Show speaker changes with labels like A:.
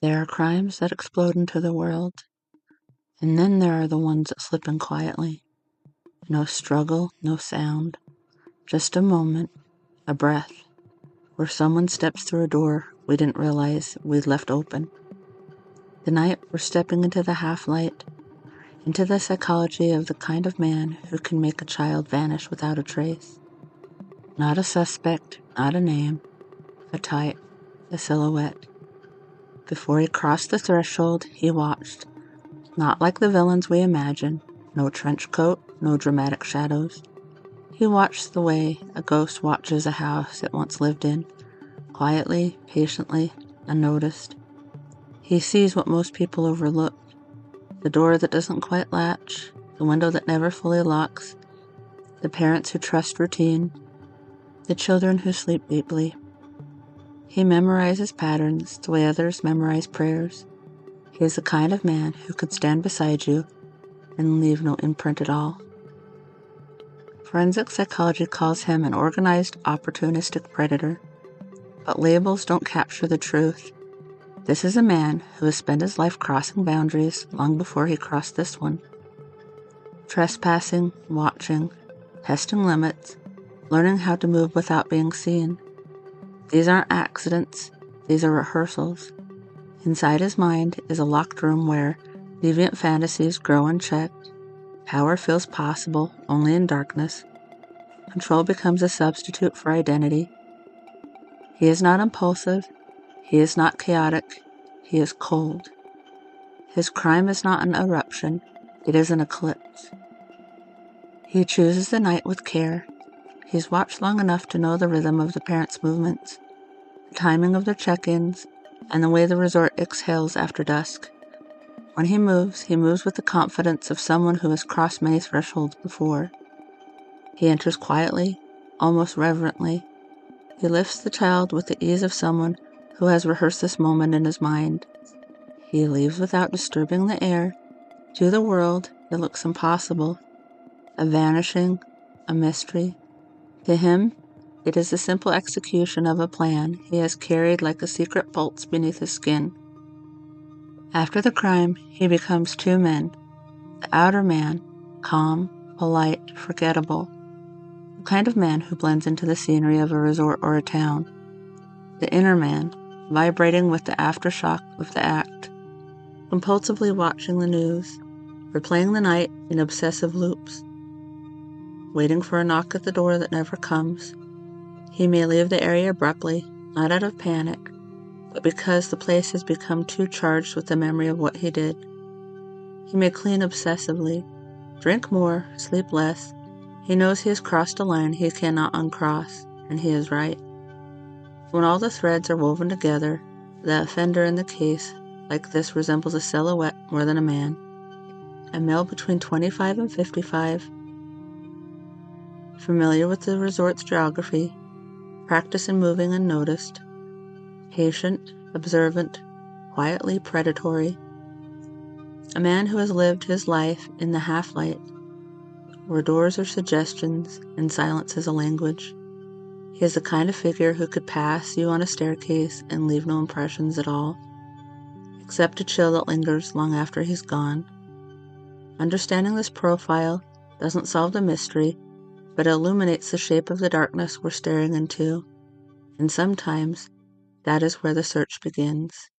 A: There are crimes that explode into the world, and then there are the ones that slip in quietly. No struggle, no sound, just a moment, a breath, where someone steps through a door we didn't realize we'd left open. Tonight, we're stepping into the half-light, into the psychology of the kind of man who can make a child vanish without a trace. Not a suspect, not a name, a type, a silhouette. Before he crossed the threshold, he watched. Not like the villains we imagine, no trench coat, no dramatic shadows. He watched the way a ghost watches a house it once lived in, quietly, patiently, unnoticed. He sees what most people overlook, the door that doesn't quite latch, the window that never fully locks, the parents who trust routine, the children who sleep deeply. He memorizes patterns the way others memorize prayers. He is the kind of man who could stand beside you and leave no imprint at all. Forensic psychology calls him an organized, opportunistic predator, but labels don't capture the truth. This is a man who has spent his life crossing boundaries long before he crossed this one. Trespassing, watching, testing limits, learning how to move without being seen. These aren't accidents, these are rehearsals. Inside his mind is a locked room where deviant fantasies grow unchecked, power feels possible only in darkness, control becomes a substitute for identity. He is not impulsive, he is not chaotic, he is cold. His crime is not an eruption, it is an eclipse. He chooses the night with care. He's watched long enough to know the rhythm of the parents' movements, the timing of their check-ins, and the way the resort exhales after dusk. When he moves with the confidence of someone who has crossed many thresholds before. He enters quietly, almost reverently. He lifts the child with the ease of someone who has rehearsed this moment in his mind. He leaves without disturbing the air. To the world, it looks impossible, a vanishing, a mystery. To him, it is the simple execution of a plan he has carried like a secret pulse beneath his skin. After the crime, he becomes two men. The outer man, calm, polite, forgettable. The kind of man who blends into the scenery of a resort or a town. The inner man, vibrating with the aftershock of the act. Compulsively watching the news, replaying the night in obsessive loops. Waiting for a knock at the door that never comes. He may leave the area abruptly, not out of panic, but because the place has become too charged with the memory of what he did. He may clean obsessively, drink more, sleep less. He knows he has crossed a line he cannot uncross, and he is right. When all the threads are woven together, the offender in the case like this resembles a silhouette more than a man. A male between 25 and 55, familiar with the resort's geography, practice in moving unnoticed, patient, observant, quietly predatory. A man who has lived his life in the half-light, where doors are suggestions and silence is a language. He is the kind of figure who could pass you on a staircase and leave no impressions at all, except a chill that lingers long after he's gone. Understanding this profile doesn't solve the mystery, but illuminates the shape of the darkness we're staring into, and sometimes that is where the search begins.